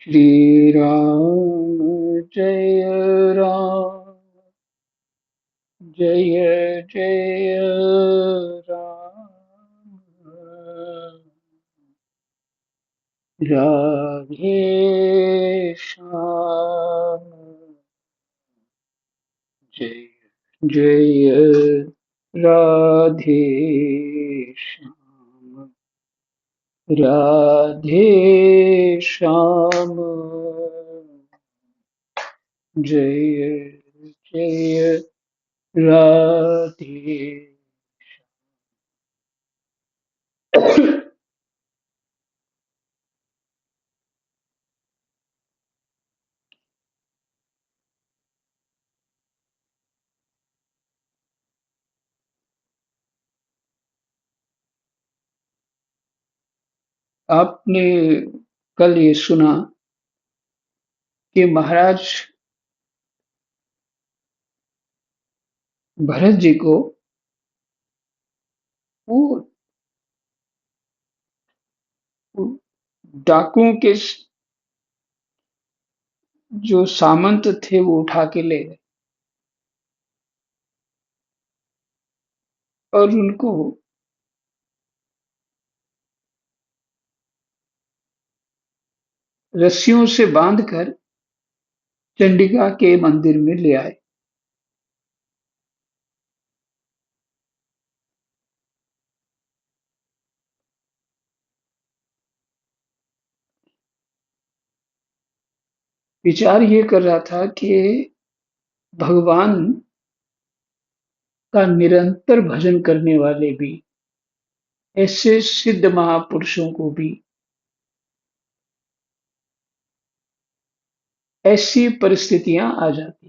श्री राम जय राम जय जय राम राधे श्याम जय जय राधे श्याम राधे श्याम जय जय राधे। आपने कल ये सुना कि महाराज भरत जी को वो वो डाकुओं के जो सामंत थे वो उठा के ले गए और उनको रस्सियों से बांधकर चंडिका के मंदिर में ले आए। विचार ये कर रहा था कि भगवान का निरंतर भजन करने वाले भी, ऐसे सिद्ध महापुरुषों को भी ऐसी परिस्थितियां आ जाती।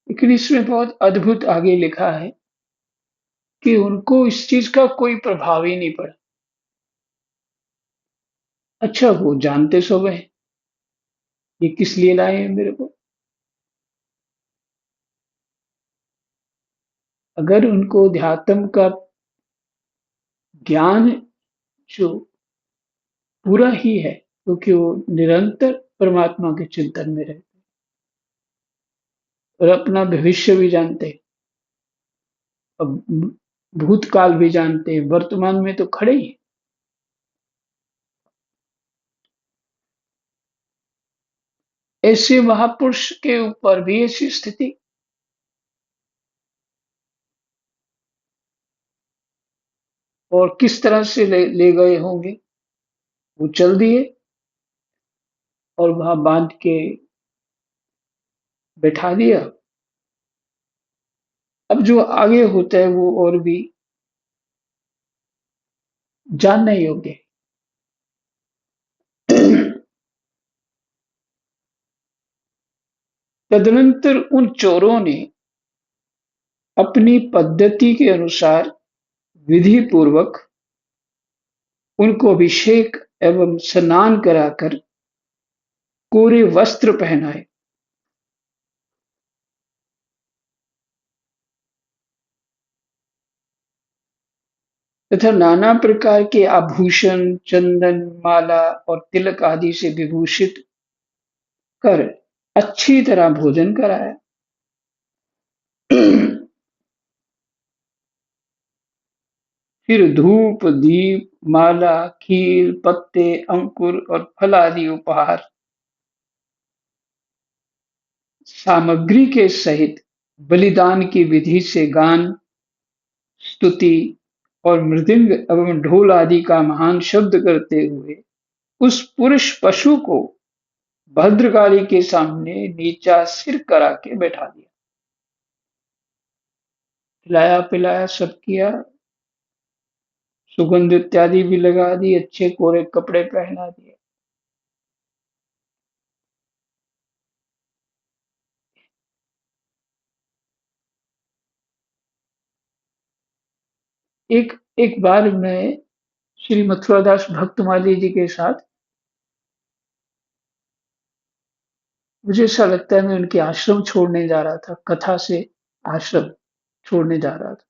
लेकिन इसमें बहुत अद्भुत आगे लिखा है कि उनको इस चीज का कोई प्रभाव ही नहीं पड़ा। अच्छा, वो जानते सब है ये किस लिए लाए हैं मेरे को। अगर उनको ध्यात्म का ज्ञान जो पूरा ही है, क्योंकि वो निरंतर परमात्मा के चिंतन में रहते और अपना भविष्य भी जानते हैं, अब भूतकाल भी जानते हैं, वर्तमान में तो खड़े ही हैं। ऐसे महापुरुष के ऊपर भी ऐसी स्थिति, और किस तरह से ले गए होंगे। वो चल दिए और वहां बांध के बैठा दिया। अब जो आगे होता है वो और भी जानने योग्य है। तदनंतर उन चोरों ने अपनी पद्धति के अनुसार विधि पूर्वक उनको अभिषेक एवं स्नान कराकर कोरे वस्त्र पहनाए तथा नाना प्रकार के आभूषण, चंदन, माला और तिलक आदि से विभूषित कर अच्छी तरह भोजन कराया। फिर धूप, दीप, माला, खील, पत्ते, अंकुर और फल आदि उपहार सामग्री के सहित बलिदान की विधि से गान, स्तुति और मृदंग एवं ढोल आदि का महान शब्द करते हुए उस पुरुष पशु को भद्रकाली के सामने नीचा सिर करा के बैठा दिया। खिलाया पिलाया सब किया, सुगंध इत्यादि भी लगा दी, अच्छे कोरे कपड़े पहना दिए। एक एक बार मैं श्री मथुरादास भक्तमाली जी के साथ, मुझे ऐसा लगता है मैं उनके आश्रम छोड़ने जा रहा था, कथा से आश्रम छोड़ने जा रहा था।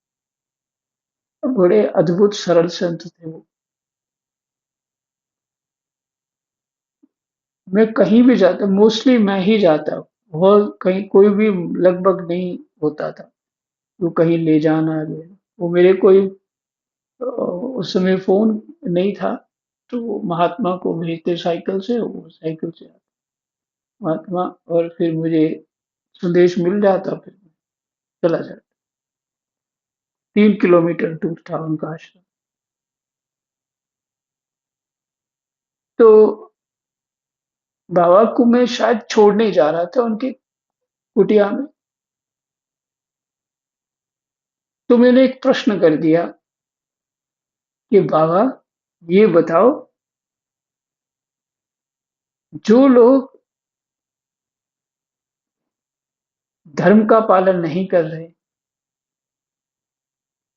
बड़े अद्भुत सरल संत थे वो। मैं कहीं भी जाता, मोस्टली मैं ही जाता, बहुत कहीं कोई भी लगभग नहीं होता था, वो कहीं ले जाना ले, वो मेरे कोई उस समय फ़ोन नहीं था, तो वो महात्मा को भेजते साइकिल से, वो साइकिल से आता महात्मा, और फिर मुझे संदेश मिल जाता, फिर चला जाता। 3 किलोमीटर दूर था उनका आश्रम। तो बाबा को मैं शायद छोड़ने जा रहा था उनकी कुटिया में, तो मैंने एक प्रश्न कर दिया कि बाबा, ये बताओ, जो लोग धर्म का पालन नहीं कर रहे,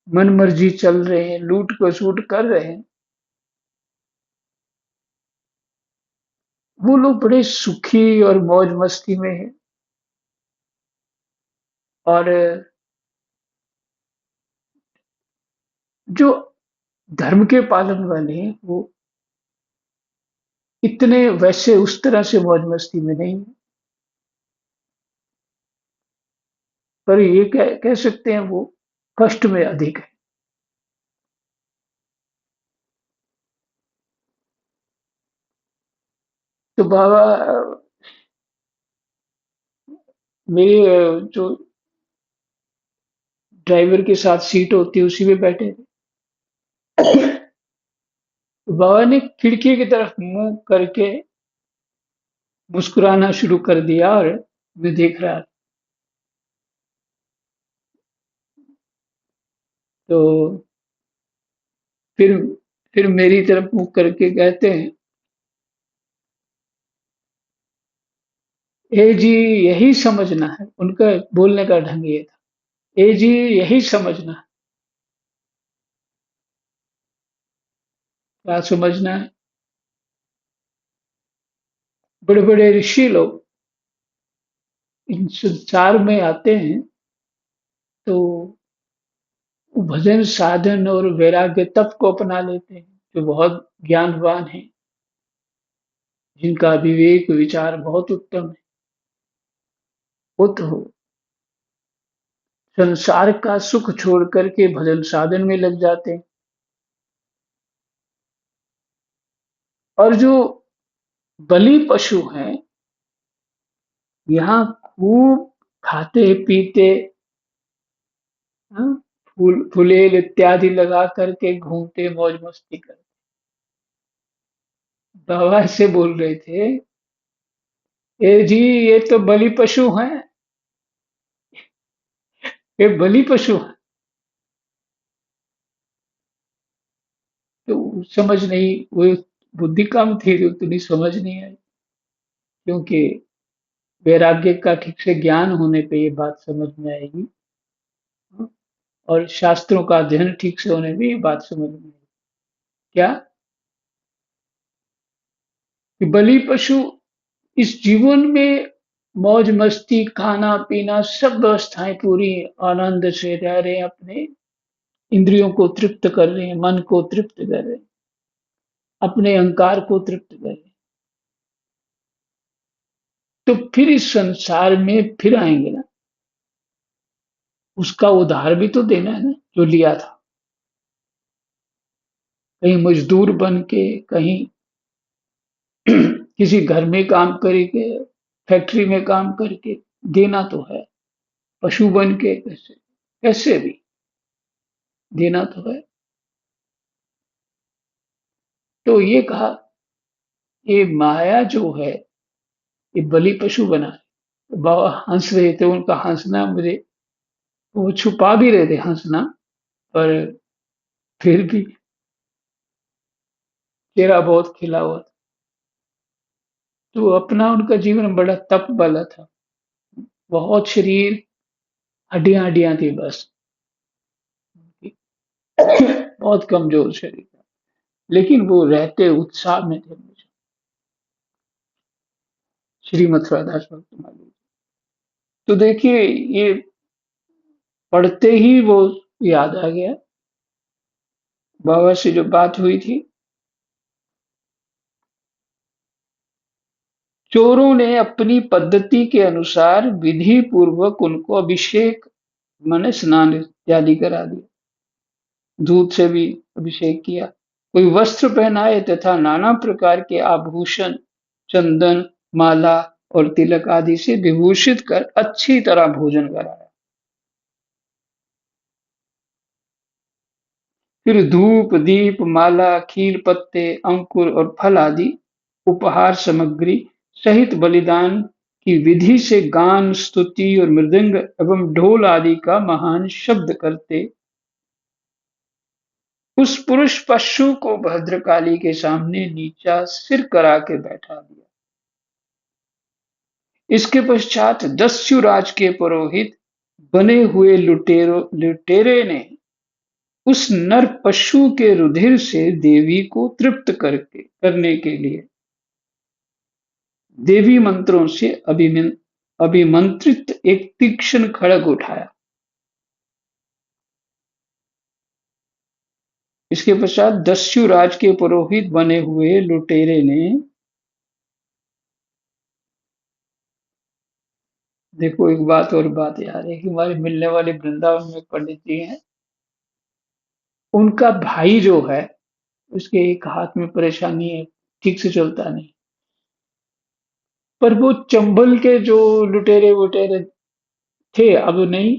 मन मर्जी चल रहे हैं, लूट खसूट कर रहे हैं, वो लोग बड़े सुखी और मौज मस्ती में हैं, और जो धर्म के पालन वाले हैं वो इतने वैसे उस तरह से मौज मस्ती में नहीं है। पर ये कह सकते हैं वो कष्ट में अधिक है। तो बाबा मेरे जो ड्राइवर के साथ सीट होती है उसी में बैठे थे। तो बाबा ने खिड़की की तरफ मुंह करके मुस्कुराना शुरू कर दिया, और मैं देख रहा। तो फिर फिर मेरी तरफ मुंह करके कहते हैं, ए जी, यही समझना है। उनका बोलने का ढंग ये था, ए जी, यही समझना है। क्या समझना है? बड़े बड़े ऋषि लोग इन संसार में आते हैं, तो वो भजन साधन और वैराग्य तप को अपना लेते हैं, जो बहुत ज्ञानवान हैं, जिनका विवेक विचार बहुत उत्तम है। वो तो संसार का सुख छोड़ करके भजन साधन में लग जाते हैं। और जो बलि पशु हैं, यहाँ खूब खाते पीते, हाँ, फुलेल इत्यादि लगा करके घूमते, मौज मस्ती करते। बाबा से बोल रहे थे, ए जी, ये तो बलि पशु हैं, ये बलि पशु हैं। तो समझ नहीं, वो बुद्धि कम थी, तो उतनी समझ नहीं आई, क्योंकि वैराग्य का ठीक से ज्ञान होने पे ये बात समझ में आएगी, हाँ, और शास्त्रों का अध्ययन ठीक से होने पे ये बात समझ में आएगी। क्या? कि बलि पशु इस जीवन में मौज मस्ती, खाना पीना, सब व्यवस्थाएं पूरी आनंद से रह रहे हैं, अपने इंद्रियों को तृप्त कर रहे हैं, मन को तृप्त कर रहे हैं, अपने अहंकार को तृप्त कर रहे हैं। तो फिर इस संसार में फिर आएंगे ना, उसका उधार भी तो देना है ना, जो लिया था। कहीं मजदूर बन के, कहीं किसी घर में काम करके, फैक्ट्री में काम करके देना तो है। पशु बन के कैसे, कैसे भी देना तो है। तो ये कहा, ये माया जो है, ये बलि पशु बना है। तो बाबा हंस रहे थे, उनका हंसना मुझे, वो छुपा भी रहे थे हंसना, पर फिर भी चेहरा बहुत खिला हुआ था। तो अपना उनका जीवन बड़ा तप वाला था, बहुत शरीर, हड्डियां हड्डियां थी बस। बहुत कमजोर शरीर था, लेकिन वो रहते उत्साह में थे मुझे। श्रीमद राधास भक्त माली। तो देखिए, ये पढ़ते ही वो याद आ गया बाबा से जो बात हुई थी, चोरों ने अपनी पद्धति के अनुसार विधि पूर्वक उनको अभिषेक माने स्नान इत्यादि करा दिया, दूध से भी अभिषेक किया, कोई वस्त्र पहनाए तथा नाना प्रकार के आभूषण, चंदन, माला और तिलक आदि से विभूषित कर अच्छी तरह भोजन कराया। फिर धूप, दीप, माला, खील, पत्ते, अंकुर और फल आदि उपहार सामग्री सहित बलिदान की विधि से गान, स्तुति और मृदंग एवं ढोल आदि का महान शब्द करते उस पुरुष पशु को भद्रकाली के सामने नीचा सिर करा के बैठा दिया। इसके पश्चात दस्युराज के पुरोहित बने हुए लुटेरे ने उस नर पशु के रुधिर से देवी को तृप्त करने के लिए देवी मंत्रों से अभिमंत्रित एक तीक्ष्ण खड्ग उठाया। इसके पश्चात दस्युराज के पुरोहित बने हुए लुटेरे ने, देखो एक बात और बात याद है कि हमारे मिलने वाले वृंदावन में पंडित जी हैं, उनका भाई जो है उसके एक हाथ में परेशानी है, ठीक से चलता नहीं, पर वो चंबल के जो लुटेरे वुटेरे थे अब नहीं,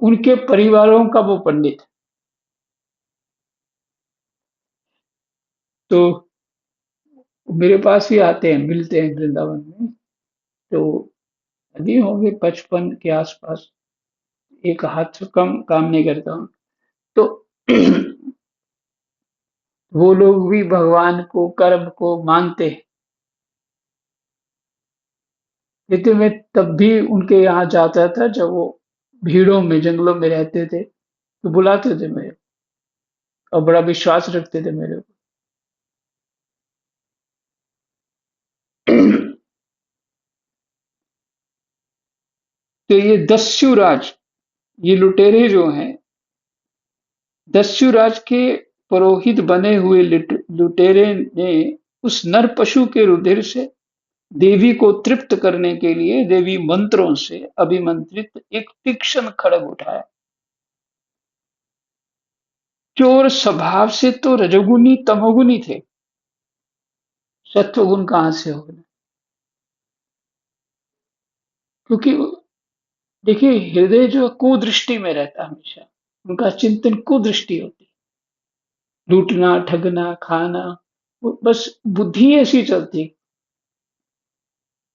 उनके परिवारों का वो पंडित। तो मेरे पास भी आते हैं, मिलते हैं वृंदावन में। तो अभी होंगे 55 के आसपास, एक हाथ से कम काम नहीं करता हूँ। तो वो लोग भी भगवान को, कर्म को मानते हैं। लेकिन मैं तब भी उनके यहाँ जाता था जब वो भीड़ों में, जंगलों में रहते थे, तो बुलाते थे मेरे, और बड़ा विश्वास रखते थे मेरे ऊपर। तो ये दस्युराज, ये लुटेरे जो हैं, दस्युराज के पुरोहित बने हुए लुटेरे ने उस नर पशु के रुधिर से देवी को तृप्त करने के लिए देवी मंत्रों से अभिमंत्रित एक तीक्ष्ण खड्ग उठाया। चोर स्वभाव से तो रजोगुनी तमोगुनी थे, सत्वगुण कहां से हो गए? क्योंकि देखिए हृदय जो कुदृष्टि में रहता है हमेशा, उनका चिंतन कुदृष्टि होती है, लूटना, ठगना, खाना, बस बुद्धि ऐसी चलती,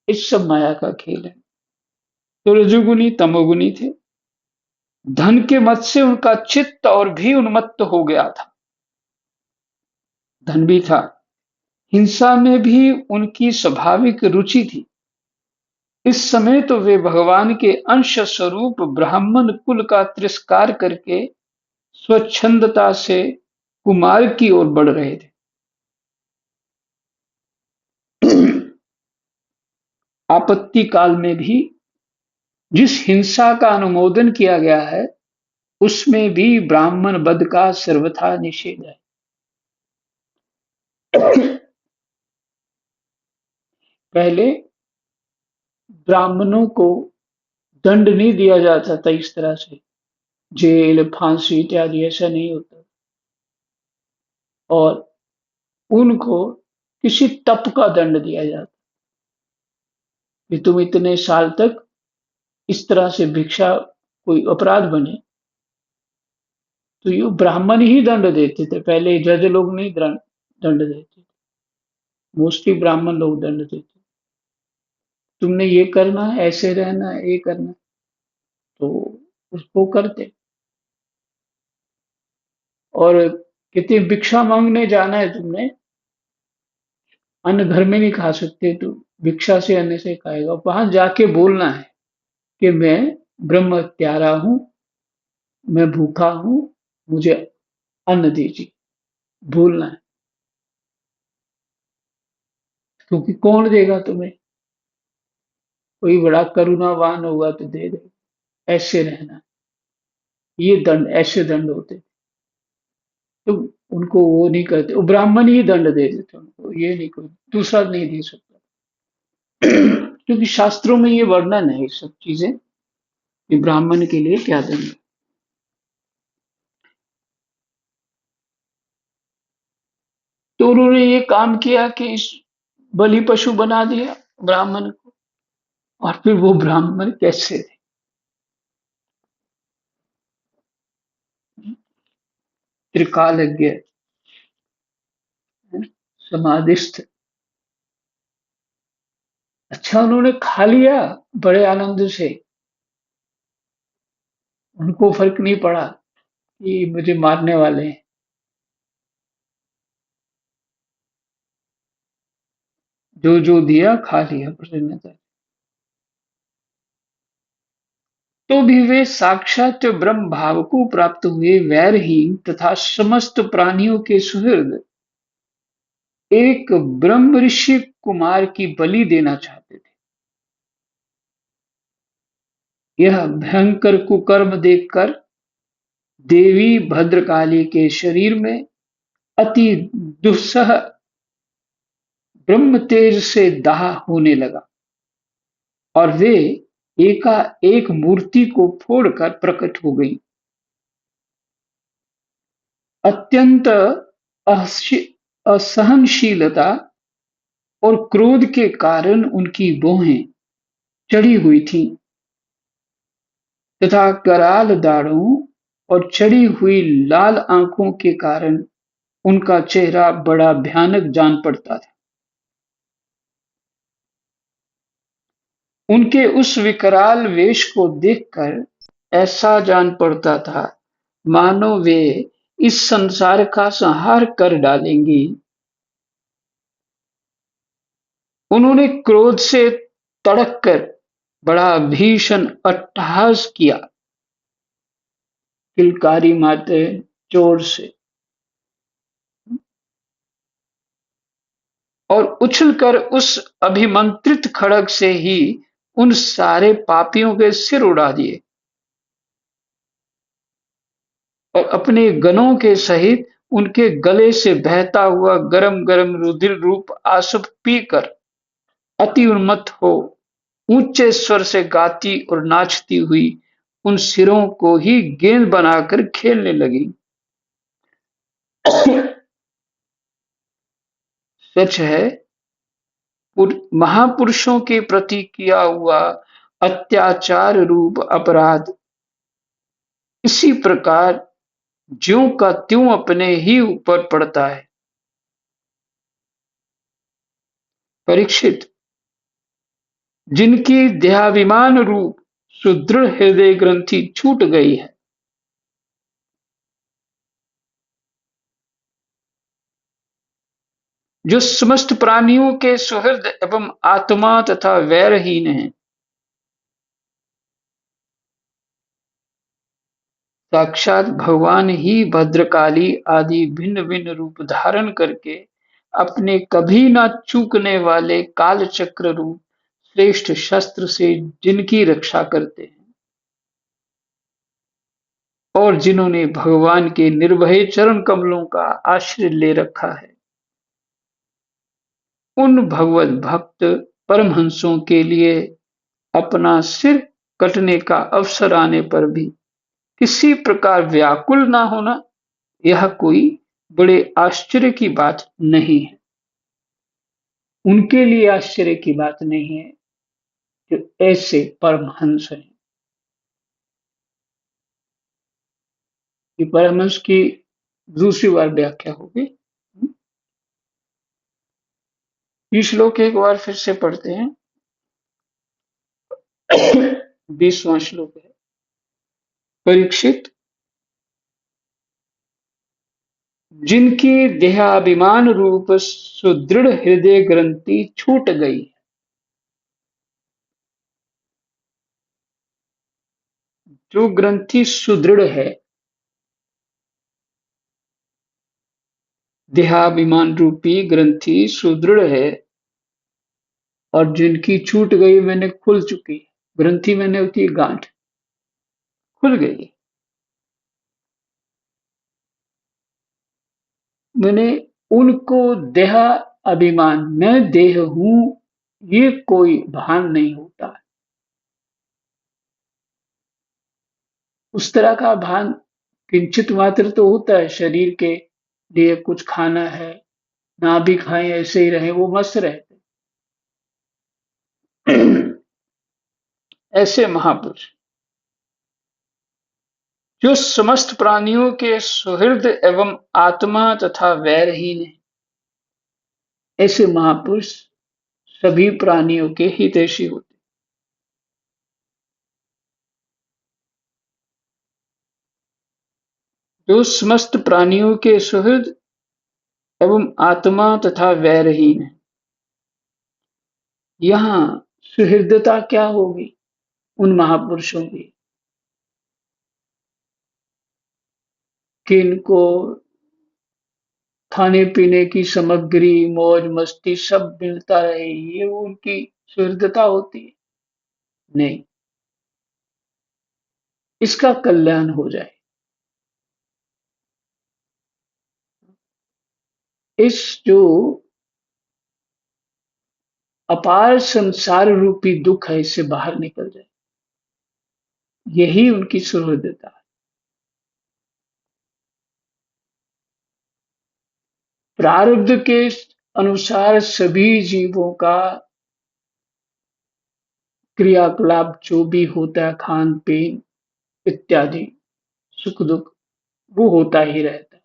इस सब माया का खेल है। तो रजोगुनी तमोगुनी थे, धन के मद से उनका चित्त और भी उन्मत्त हो गया था, धन भी था, हिंसा में भी उनकी स्वाभाविक रुचि थी। इस समय तो वे भगवान के अंश स्वरूप ब्राह्मण कुल का तिरस्कार करके स्वच्छंदता से कुमार की ओर बढ़ रहे थे। आपत्ति काल में भी जिस हिंसा का अनुमोदन किया गया है, उसमें भी ब्राह्मण वध का सर्वथा निषेध है। पहले ब्राह्मणों को दंड नहीं दिया जाता था इस तरह से, जेल, फांसी इत्यादि, ऐसा नहीं होता, और उनको किसी तप का दंड दिया जाता कि तुम इतने साल तक इस तरह से भिक्षा, कोई अपराध बने तो ये ब्राह्मण ही दंड देते थे, पहले जज लोग नहीं दंड देते, मोस्टली ब्राह्मण लोग दंड देते। तुमने ये करना है, ऐसे रहना है, ये करना है, तो उसको करते। और कहते भिक्षा मांगने जाना है तुमने, अन्न घर में नहीं खा सकते, तो भिक्षा से अन्न से खाएगा, वहां जाके बोलना है कि मैं ब्रह्म त्यारा हूं, मैं भूखा हूं, मुझे अन्न दीजिए, बोलना है, क्योंकि कौन देगा तुम्हें, कोई बड़ा करुणावान होगा तो दे दे। ऐसे रहना, ये दंड, ऐसे दंड होते। तो उनको वो नहीं करते, वो ब्राह्मण ही दंड दे देते उनको, ये नहीं कोई दूसरा नहीं दे सकता। क्योंकि शास्त्रों में ये वर्णन है ये सब चीजें कि ब्राह्मण के लिए क्या दंड। तो उन्होंने ये काम किया कि इस बलि पशु बना दिया ब्राह्मण को, और फिर वो ब्राह्मण कैसे थे, त्रिकालज्ञ, समाधिस्थ। अच्छा उन्होंने खा लिया बड़े आनंद से, उनको फर्क नहीं पड़ा कि मुझे मारने वाले हैं। जो जो दिया खा लिया प्रसन्नता। तो भी वे साक्षात ब्रह्म भाव को प्राप्त हुए वैरहीन तथा समस्त प्राणियों के सुहृद एक ब्रह्म ऋषि कुमार की बलि देना चाहते थे। यह भयंकर कुकर्म देखकर देवी भद्रकाली के शरीर में अति दुस्सह ब्रह्म तेज से दाह होने लगा, और वे एकाएक मूर्ति को फोड़कर प्रकट हो गई। अत्यंत असहनशीलता और क्रोध के कारण उनकी भौहें चढ़ी हुई थीं, तथा कराल दाढ़ों और चढ़ी हुई लाल आंखों के कारण उनका चेहरा बड़ा भयानक जान पड़ता था। उनके उस विकराल वेश को देखकर ऐसा जान पड़ता था मानो वे इस संसार का संहार कर डालेंगी। उन्होंने क्रोध से तड़क कर बड़ा भीषण अट्टहास किया, किलकारी मारते जोर से, और उछलकर उस अभिमंत्रित खड़ग से ही उन सारे पापियों के सिर उड़ा दिए, और अपने गनों के सहित उनके गले से बहता हुआ गरम गरम रुधिर रूप आसुप पीकर अति उन्मत्त हो ऊंचे स्वर से गाती और नाचती हुई उन सिरों को ही गेंद बनाकर खेलने लगी। सच है, महापुरुषों के प्रति किया हुआ अत्याचार रूप अपराध इसी प्रकार ज्यों का त्यों अपने ही ऊपर पड़ता है। परीक्षित, जिनकी देहाभिमान रूप सुदृढ़ हृदय ग्रंथि छूट गई है, जो समस्त प्राणियों के सुहृद एवं आत्मा तथा वैरहीन है, साक्षात भगवान ही भद्रकाली आदि भिन्न भिन्न रूप धारण करके अपने कभी न चूकने वाले काल चक्र रूप श्रेष्ठ शस्त्र से जिनकी रक्षा करते हैं, और जिन्होंने भगवान के निर्भय चरण कमलों का आश्रय ले रखा है, उन भगवत भक्त परमहंसों के लिए अपना सिर कटने का अवसर आने पर भी किसी प्रकार व्याकुल ना होना, यह कोई बड़े आश्चर्य की बात नहीं है। उनके लिए आश्चर्य की बात नहीं है जो ऐसे परमहंस हैं। ये परमहंस की दूसरी बार व्याख्या होगी। ये श्लोक एक बार फिर से पढ़ते हैं। 20वां श्लोक है। परीक्षित, जिनकी देहाभिमान रूप सुदृढ़ हृदय ग्रंथि छूट गई, जो ग्रंथि सुदृढ़ है, देहाभिमान रूपी ग्रंथि सुदृढ़ है, और जिनकी छूट गई मैंने खुल चुकी, ग्रंथि मैंने होती है गांठ, खुल गई, मैंने उनको देह अभिमान, मैं देह हूँ, ये कोई भान नहीं होता है। उस तरह का भान किंचित मात्र तो होता है, शरीर के लिए कुछ खाना है, ना भी खाएं ऐसे ही रहे वो मस्त रहते। ऐसे महापुरुष जो समस्त प्राणियों के सुहृद एवं आत्मा तथा वैरहीन है, ऐसे महापुरुष सभी प्राणियों के हितैषी होते। जो समस्त प्राणियों के सुहृद एवं आत्मा तथा वैरहीन है। यहाँ सुहृदता क्या होगी उन महापुरुषों की, कि इनको खाने पीने की सामग्री, मौज मस्ती सब मिलता रहे, ये उनकी सुहृदता होती है? नहीं, इसका कल्याण हो जाए, इस जो अपार संसार रूपी दुख है इससे बाहर निकल जाए, यही उनकी सुहृदता है। प्रारब्ध के अनुसार सभी जीवों का क्रियाकलाप जो भी होता है, खान पीन इत्यादि, सुख दुख, वो होता ही रहता है।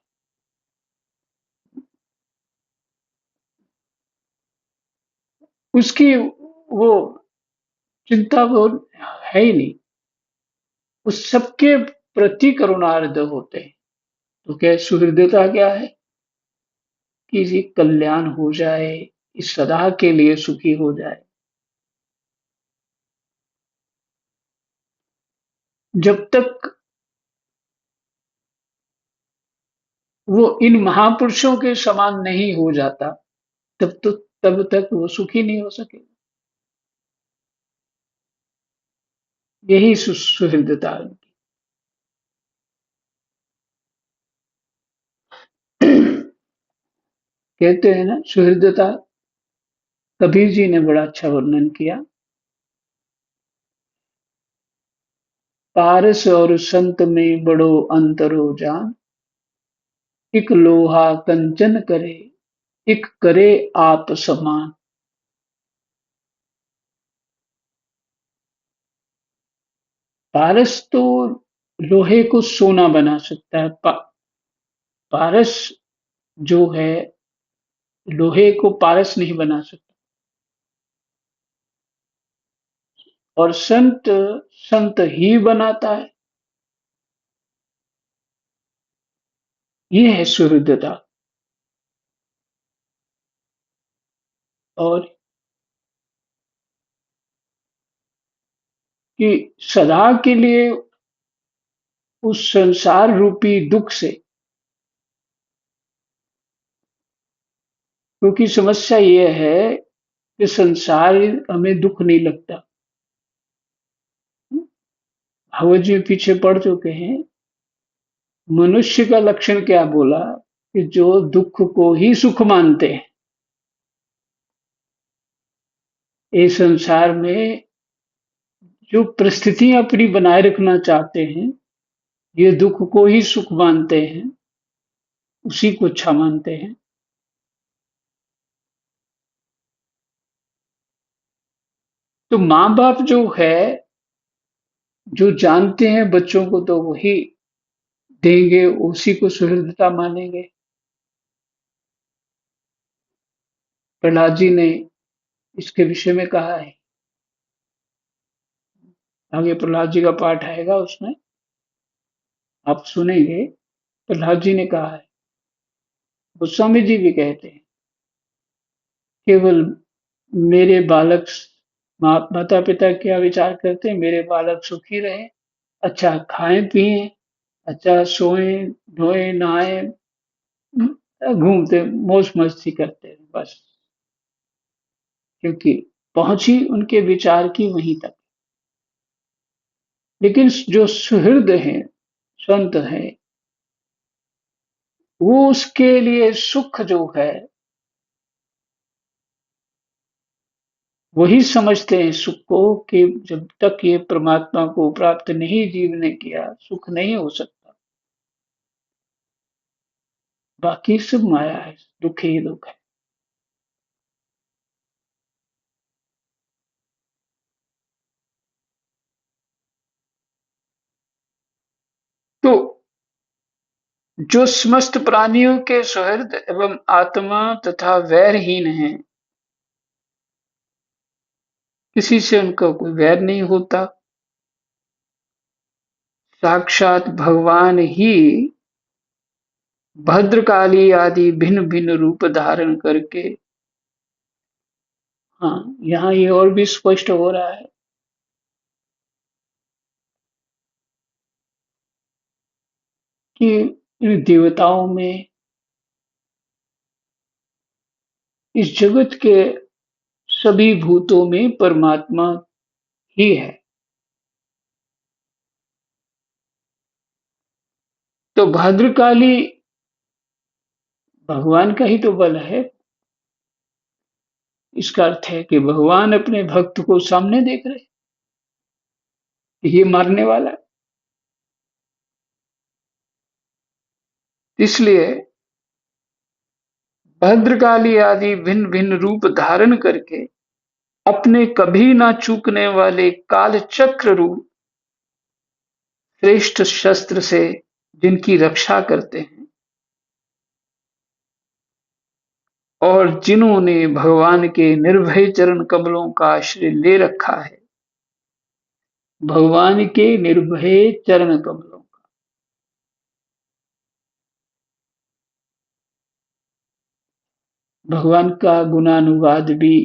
उसकी वो चिंता वो है ही नहीं, उस सबके प्रति करुणार्ध होते हैं। तो क्या सुहृदता क्या है, कि ये कल्याण हो जाए, इस सदा के लिए सुखी हो जाए। जब तक वो इन महापुरुषों के समान नहीं हो जाता, तब तक वो सुखी नहीं हो सकेगा। यही सुहृदता है उनकी। कहते हैं ना सुहृदता, कबीर जी ने बड़ा अच्छा वर्णन किया। पारस और संत में बड़ो अंतर हो जान, एक लोहा कंचन करे, एक करे आप समान। पारस तो लोहे को सोना बना सकता है। पारस जो है लोहे को पारस नहीं बना सकता। और संत संत ही बनाता है। ये है सुहृदता। और कि सदा के लिए उस संसार रूपी दुख से, क्योंकि समस्या ये है कि संसार हमें दुख नहीं लगता। भगवत जी पीछे पढ़ चुके हैं। मनुष्य का लक्षण क्या बोला, कि जो दुख को ही सुख मानते हैं। इस संसार में जो परिस्थितियां अपनी बनाए रखना चाहते हैं, ये दुख को ही सुख मानते हैं, उसी को अच्छा मानते हैं। तो माँ बाप जो है, जो जानते हैं बच्चों को, तो वही देंगे, उसी को सुहृदता मानेंगे। प्रहलाद जी ने इसके विषय में कहा है, आगे प्रहलाद जी का पाठ आएगा, उसमें आप सुनेंगे। प्रहलाद जी ने कहा है, गोस्वामी जी भी कहते हैं, केवल मेरे बालक, माता पिता क्या विचार करते हैं, मेरे बालक सुखी रहे, अच्छा खाएं पिए, अच्छा सोए धोए नहाए, घूमते मौज मस्ती करते हैं बस। क्योंकि पहुंची उनके विचार की वहीं तक। लेकिन जो सुहृद हैं, संत हैं, वो उसके लिए सुख जो है, वही समझते हैं सुख को, कि जब तक ये परमात्मा को प्राप्त नहीं जीव ने किया, सुख नहीं हो सकता। बाकी सब माया है, दुख ही दुख है। तो जो समस्त प्राणियों के सुहृद एवं आत्मा तथा वैरहीन हैं, किसी से उनका कोई वैर नहीं होता। साक्षात भगवान ही भद्रकाली आदि भिन्न भिन्न रूप धारण करके, हाँ, यहाँ ये और भी स्पष्ट हो रहा है कि इन देवताओं में, इस जगत के सभी भूतों में परमात्मा ही है। तो भद्रकाली भगवान का ही तो बल है। इसका अर्थ है कि भगवान अपने भक्त को सामने देख रहे, ये मारने वाला है। इसलिए भद्रकाली आदि भिन्न भिन्न रूप धारण करके अपने कभी ना चूकने वाले काल चक्र रूप श्रेष्ठ शस्त्र से जिनकी रक्षा करते हैं, और जिन्होंने भगवान के निर्भय चरण कमलों का आश्रय ले रखा है, भगवान के निर्भय चरण कमलों, भगवान का गुणानुवाद भी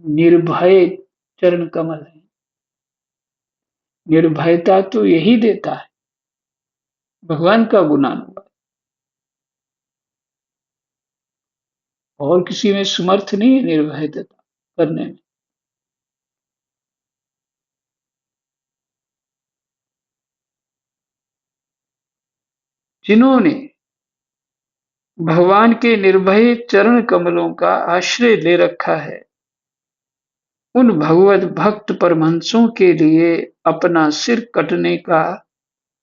निर्भय चरण कमल है। निर्भयता तो यही देता है, भगवान का गुणानुवाद। और किसी में समर्थ नहीं है निर्भयता करने में। जिन्होंने भगवान के निर्भय चरण कमलों का आश्रय ले रखा है, उन भगवत भक्त परमहंसों के लिए अपना सिर कटने का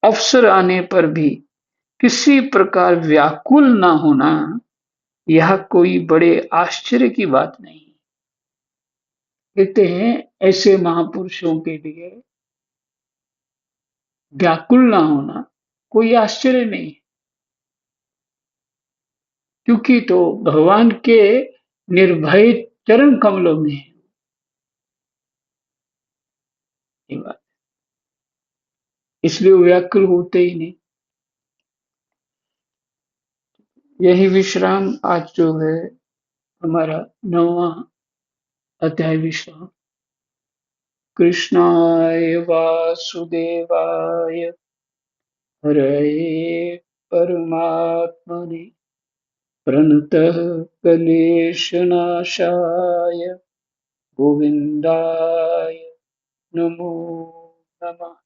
अवसर आने पर भी किसी प्रकार व्याकुल न होना, यह कोई बड़े आश्चर्य की बात नहीं। कहते हैं ऐसे महापुरुषों के लिए व्याकुल ना होना कोई आश्चर्य नहीं, क्योंकि तो भगवान के निर्भय चरण कमलों में है ये बात, इसलिए वो व्याकुल होते ही नहीं। यही विश्राम आज जो है हमारा 9वां अध्याय विश्राम। कृष्णाय वासुदेवाय हरये परमात्मने प्रणतः क्लेशनाशाय गोविन्दाय नमो नमः।